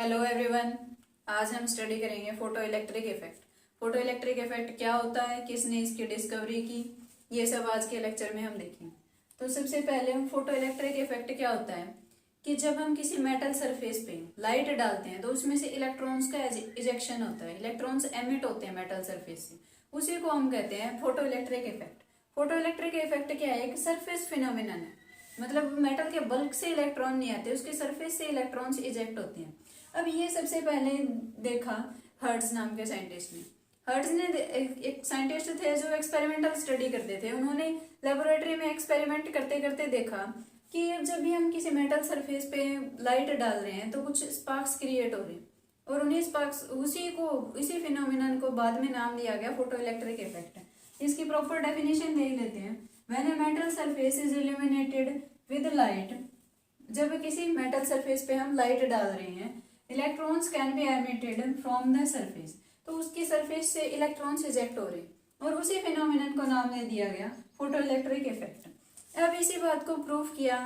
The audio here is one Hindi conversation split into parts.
Hello everyone. आज हम स्टडी करेंगे photo electric effect. Photo electric effect क्या होता है, किसने इसकी डिस्कवरी की, ये सब आज के लेक्चर में हम देखेंगे। तो सबसे पहले हम फोटो इलेक्ट्रिक इफेक्ट क्या होता है कि जब हम किसी मेटल सरफेस पे लाइट डालते हैं तो उसमें से इलेक्ट्रॉन्स का इजेक्शन होता है, इलेक्ट्रॉन्स एमिट होते हैं मेटल सरफेस से, उसी को हम कहते हैं photo electric effect. Photo electric effect क्या है, एक सरफेस फिनोमिनन है, मतलब मेटल के बल्क से इलेक्ट्रॉन नहीं आते, उसके सरफेस से इलेक्ट्रॉन्स इजेक्ट होते हैं। अब ये सबसे पहले देखा हर्ट्ज नाम के साइंटिस्ट ने। हर्ट्ज ने एक साइंटिस्ट थे जो एक्सपेरिमेंटल स्टडी करते थे। उन्होंने लेबोरेटरी में एक्सपेरिमेंट करते करते देखा कि जब भी हम किसी मेटल सरफेस पे लाइट डाल रहे हैं तो कुछ स्पार्क्स क्रिएट हो रहे हैं, और उन्हीं स्पार्क्स उसी फिनोमिनन को बाद में नाम दिया गया फोटो इलेक्ट्रिक इफेक्ट। इसकी प्रॉपर डेफिनेशन देख लेते हैं। When a metal surface is illuminated with light, जब किसी मेटल सरफेस पे हम लाइट डाल रहे हैं, electrons can be emitted from the surface, तो उसकी सरफेस से इलेक्ट्रॉन्स इजेक्ट हो रहे हैं, और उसी फिनोमिनन को नाम दे दिया गया फोटो इलेक्ट्रिक इफेक्ट। अब इसी बात को प्रूव किया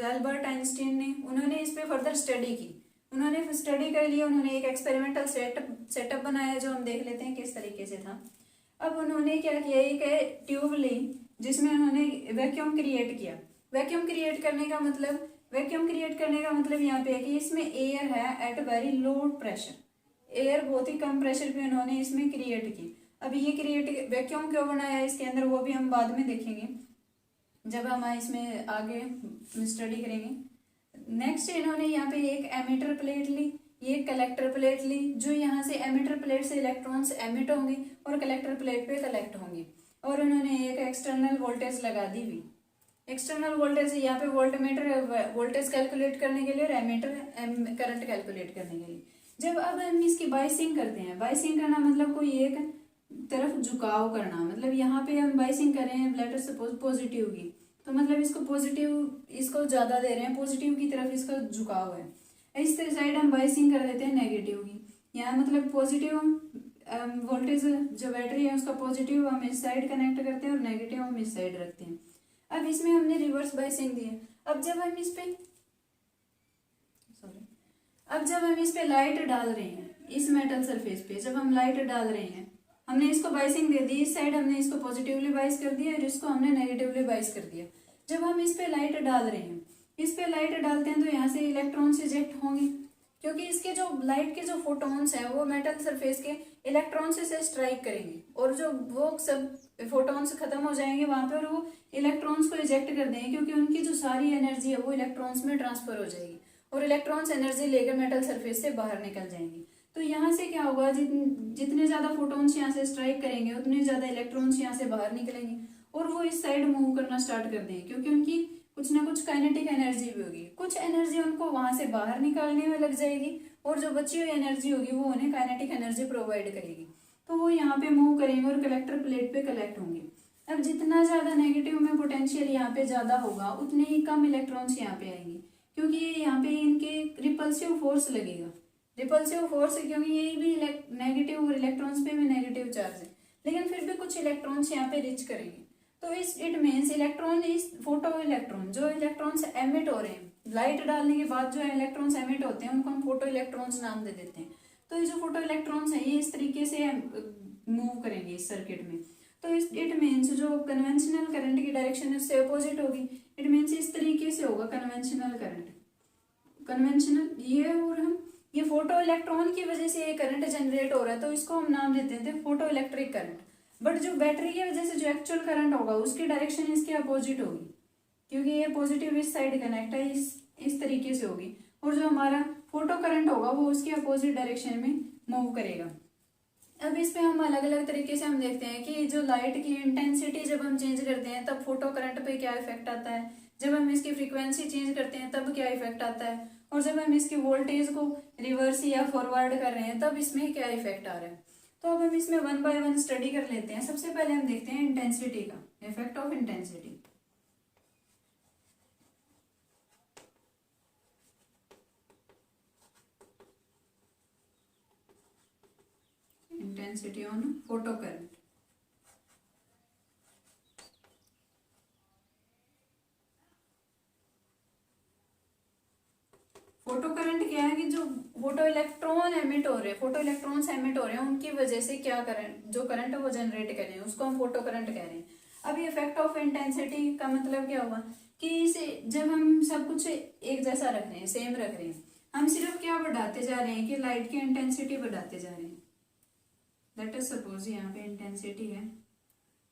अल्बर्ट आइंस्टीन ने। उन्होंने इस पे फर्दर स्टडी की, उन्होंने स्टडी कर लिया, उन्होंने एक एक्सपेरिमेंटल सेटअप बनाया जो हम देख लेते हैं किस तरीके से था। अब उन्होंने क्या किया, एक ट्यूब ली जिसमें उन्होंने वैक्यूम क्रिएट किया। वैक्यूम क्रिएट करने का मतलब यहाँ पे है कि इसमें एयर है at very low pressure, air बहुत ही कम प्रेशर पे उन्होंने इसमें क्रिएट की। अब ये वैक्यूम क्यों बनाया इसके अंदर, वो भी हम बाद में देखेंगे जब हम इसमें आगे स्टडी करेंगे। नेक्स्ट इन्होंने यहाँ पे एक एमिटर प्लेट ली, ये कलेक्टर प्लेट ली, जो यहाँ से एमिटर प्लेट से इलेक्ट्रॉन्स एमिट होंगे और कलेक्टर प्लेट पे कलेक्ट होंगे, और उन्होंने एक एक्सटर्नल वोल्टेज लगा दी हुई। एक्सटर्नल वोल्टेज यहाँ पे वोल्टमीटर वोल्टेज कैलकुलेट करने के लिए और एमीटर करंट कैलकुलेट करने के लिए। जब अब हम इसकी बाइसिंग करते हैं, बाइसिंग करना मतलब कोई एक तरफ झुकाव करना, मतलब यहाँ पे हम बाइसिंग कर रहे हैं लेटर सपोज पॉजिटिव की, तो मतलब इसको पॉजिटिव, इसको ज्यादा दे रहे हैं, पॉजिटिव की तरफ इसका झुकाव है। इस तरह साइड हम बाइसिंग कर देते हैं नेगेटिव की, यहाँ मतलब पॉजिटिव वोल्टेज जो बैटरी है उसका पॉजिटिव हम इस साइड कनेक्ट करते हैं और नेगेटिव हम इस साइड रखते हैं। अब इसमें हमने रिवर्स बाइसिंग दी है। अब जब हम इस पे लाइट डाल रहे हैं, इस मेटल सरफेस पे जब हम लाइट डाल रहे हैं, हमने इसको बाइसिंग दे दी, इस साइड हमने इसको पॉजिटिवली बाइस कर दिया और इसको हमने नेगेटिवली बाइस कर दिया। जब हम इस पे लाइट डाल रहे हैं, इस पे लाइट डालते हैं तो यहाँ से इलेक्ट्रॉन्स इजेक्ट होंगे, क्योंकि इसके जो लाइट के जो फोटॉन्स हैं वो मेटल सरफेस के इलेक्ट्रॉन्स से स्ट्राइक करेंगे, और जो वो सब फोटॉन्स खत्म हो जाएंगे वहां पे, और वो इलेक्ट्रॉन्स को इजेक्ट कर देंगे, क्योंकि उनकी जो सारी एनर्जी है वो इलेक्ट्रॉन्स में ट्रांसफर हो जाएगी, और इलेक्ट्रॉन्स एनर्जी लेकर मेटल सरफेस से बाहर निकल जाएंगे। तो यहाँ से क्या होगा, जितने ज्यादा फोटॉन्स यहाँ से स्ट्राइक करेंगे उतने ज्यादा इलेक्ट्रॉन्स यहाँ से बाहर निकलेंगे, और वो इस साइड मूव करना स्टार्ट कर देंगे, क्योंकि उनकी कुछ ना कुछ काइनेटिक एनर्जी भी होगी, कुछ एनर्जी उनको वहां से बाहर निकालने में लग जाएगी, और जो बची हुई एनर्जी होगी वो उन्हें काइनेटिक एनर्जी प्रोवाइड करेगी, तो वो यहाँ पे मूव करेंगे और कलेक्टर प्लेट पे कलेक्ट होंगे। अब जितना ज्यादा नेगेटिव में पोटेंशियल यहाँ पे ज्यादा होगा उतने ही कम इलेक्ट्रॉन्स यहाँ पे आएंगे, क्योंकि ये यहाँ पे इनके रिपल्सिव फोर्स लगेगा। रिपल्सिव फोर्स है क्योंकि ये भी नेगेटिव, और इलेक्ट्रॉन्स पे भी नेगेटिव चार्ज है, लेकिन फिर भी कुछ इलेक्ट्रॉन्स यहाँ पे रिच करेंगे। तो इट मीन्स इलेक्ट्रॉन इस फोटो इलेक्ट्रॉन, जो इलेक्ट्रॉन्स एमिट हो रहे हैं लाइट डालने के बाद, जो इलेक्ट्रॉन्स एमिट होते हैं उनको हम फोटो इलेक्ट्रॉन्स नाम दे देते हैं। तो ये जो फोटो इलेक्ट्रॉन्स है ये इस तरीके से मूव करेंगे इस सर्किट में। तो इट मीन्स जो कन्वेंशनल करंट की डायरेक्शन है उससे अपोजिट होगी। इट मीन्स इस तरीके से होगा कन्वेंशनल करंट, कन्वेंशनल ये, और हम ये फोटो इलेक्ट्रॉन की वजह से ये करंट जनरेट हो रहा है तो इसको हम नाम देते थे फोटो इलेक्ट्रिक करंट। बट जो बैटरी की वजह से जो एक्चुअल करंट होगा उसकी डायरेक्शन इसके अपोजिट होगी, क्योंकि ये पॉजिटिव इस साइड कनेक्ट है, इस तरीके से होगी, और जो हमारा फोटो करंट होगा वो उसकी अपोजिट डायरेक्शन में मूव करेगा। अब इस पे हम अलग अलग तरीके से हम देखते हैं कि जो लाइट की इंटेंसिटी जब हम चेंज करते हैं तब फोटो करंट पे क्या इफेक्ट आता है, जब हम इसकी फ्रीक्वेंसी चेंज करते हैं तब क्या इफेक्ट आता है, और जब हम इसकी वोल्टेज को रिवर्स या फॉरवर्ड कर रहे हैं तब इसमें क्या इफेक्ट आ रहा है। तो अब हम इसमें वन बाय वन स्टडी कर लेते हैं। सबसे पहले हम देखते हैं इंटेंसिटी का, effect of intensity. Intensity on photo current. Photo current क्या है कि जो फोटो इलेक्ट्रॉन एमिट हो रहे हैं, फोटो इलेक्ट्रॉन्स एमिट हो रहे हैं, उनकी वजह से क्या करंट, जो करंट है वो जनरेट कर रहे हैं, उसको हम फोटो करंट कह रहे हैं। अब ये इफेक्ट ऑफ इंटेंसिटी का मतलब क्या हुआ कि इसे जब हम सब कुछ एक जैसा रख रहे हैं, सेम रख रहे हैं, हम सिर्फ क्या बढ़ाते जा रहे हैं कि लाइट की इंटेंसिटी बढ़ाते जा रहे हैं। लेट अस सपोज यहाँ पे इंटेंसिटी है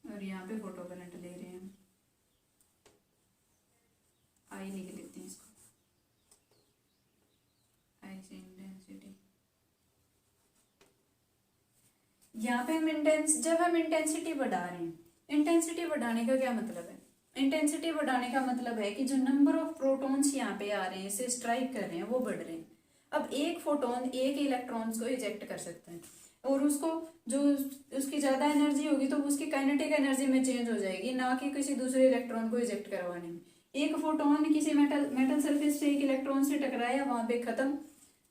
और यहाँ पे फोटो करंट ले रहे हैं, आई लिख लेते हैं इसको, आई से इंटेंसिटी। यहाँ पे हम जब हम इंटेंसिटी बढ़ा रहे हैं, इंटेंसिटी बढ़ाने का क्या मतलब है, इंटेंसिटी बढ़ाने का मतलब है कि जो नंबर ऑफ प्रोटॉन्स यहाँ पे आ रहे हैं, इसे स्ट्राइक कर रहे हैं, वो बढ़ रहे हैं। अब एक फोटोन एक इलेक्ट्रॉन्स को इजेक्ट कर सकता है और उसको जो उसकी ज्यादा एनर्जी होगी तो उसकी काइनेटिक एनर्जी में चेंज हो जाएगी, ना कि किसी दूसरे इलेक्ट्रॉन को इजेक्ट करवाने में। एक फोटोन किसी मेटल सरफेस से एक इलेक्ट्रॉन से टकराया, वहां पे खत्म,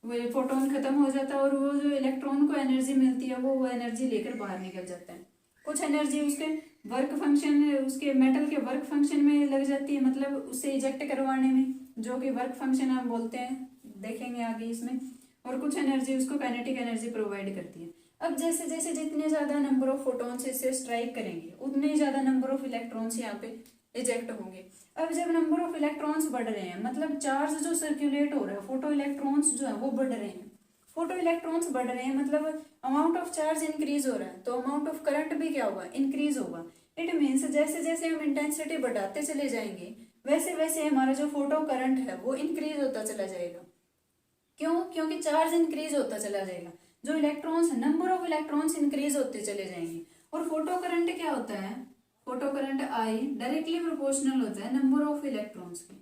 वो फोटोन खत्म हो जाता है और वो जो इलेक्ट्रॉन को एनर्जी मिलती है वो एनर्जी लेकर बाहर निकल जाता है। कुछ एनर्जी उसके वर्क फंक्शन, उसके मेटल के वर्क फंक्शन में लग जाती है, मतलब उससे इजेक्ट करवाने में, जो कि वर्क फंक्शन हम बोलते हैं, देखेंगे आगे इसमें। और कुछ एनर्जी उसको काइनेटिक एनर्जी प्रोवाइड करती है। अब जैसे जैसे जितने ज्यादा नंबर ऑफ फोटॉन्स इससे स्ट्राइक करेंगे, उतने ही ज्यादा नंबर ऑफ इलेक्ट्रॉन्स यहाँ पे इजेक्ट होंगे। अब जब नंबर ऑफ इलेक्ट्रॉन्स बढ़ रहे हैं, मतलब चार्ज जो सर्कुलेट हो रहा है, फोटो इलेक्ट्रॉन्स जो है वो बढ़ रहे हैं, फोटो इलेक्ट्रॉन्स बढ़ रहे हैं, मतलब अमाउंट ऑफ चार्ज इंक्रीज हो रहा है, तो अमाउंट ऑफ करंट भी क्या होगा, इंक्रीज होगा। इट मीन्स जैसे जैसे हम इंटेंसिटी बढ़ाते चले जाएंगे, वैसे वैसे हमारा जो फोटो करंट है वो इंक्रीज होता चला जाएगा। क्यों? क्योंकि चार्ज इंक्रीज होता चला जाएगा, जो electrons, number of electrons increase होते चले जाएंगे। और फोटो करंट क्या होता है, photo current I directly proportional होता है नंबर ऑफ इलेक्ट्रॉन्स के।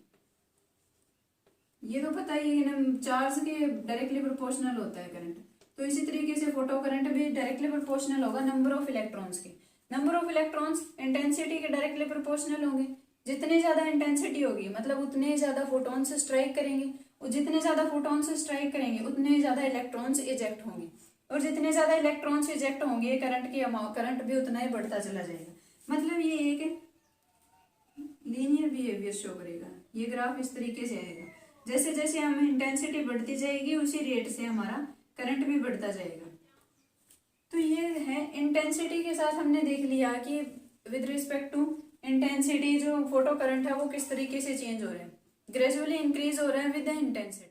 ये तो पता ही है ना, चार्ज के डायरेक्टली प्रोपोर्शनल होता है करंट, तो इसी तरीके से फोटो करंट भी डायरेक्टली प्रोपोर्शनल होगा नंबर ऑफ इलेक्ट्रॉन्स के। नंबर ऑफ इलेक्ट्रॉन्स इंटेंसिटी के डायरेक्टली प्रोपोर्शनल होंगे। जितनी ज्यादा इंटेंसिटी होगी मतलब उतने ज्यादा फोटॉन्स स्ट्राइक करेंगे, और जितने ज्यादा फोटॉन्स स्ट्राइक करेंगे उतने ज्यादा इलेक्ट्रॉन्स इजेक्ट होंगे, और जितने ज्यादा इलेक्ट्रॉन्स इजेक्ट होंगे करंट की अमाउंट, करंट भी उतना ही बढ़ता चला जाएगा। मतलब ये एक लीनियर बिहेवियर शो करेगा। ये ग्राफ इस तरीके से आएगा, जैसे जैसे हम इंटेंसिटी बढ़ती जाएगी उसी रेट से हमारा करंट भी बढ़ता जाएगा। तो ये है इंटेंसिटी के साथ हमने देख लिया कि विद रिस्पेक्ट टू इंटेंसिटी जो फोटो करंट है वो किस तरीके से चेंज हो रहा है, ग्रेजुअली इंक्रीज हो रहा है विद द इंटेंसिटी।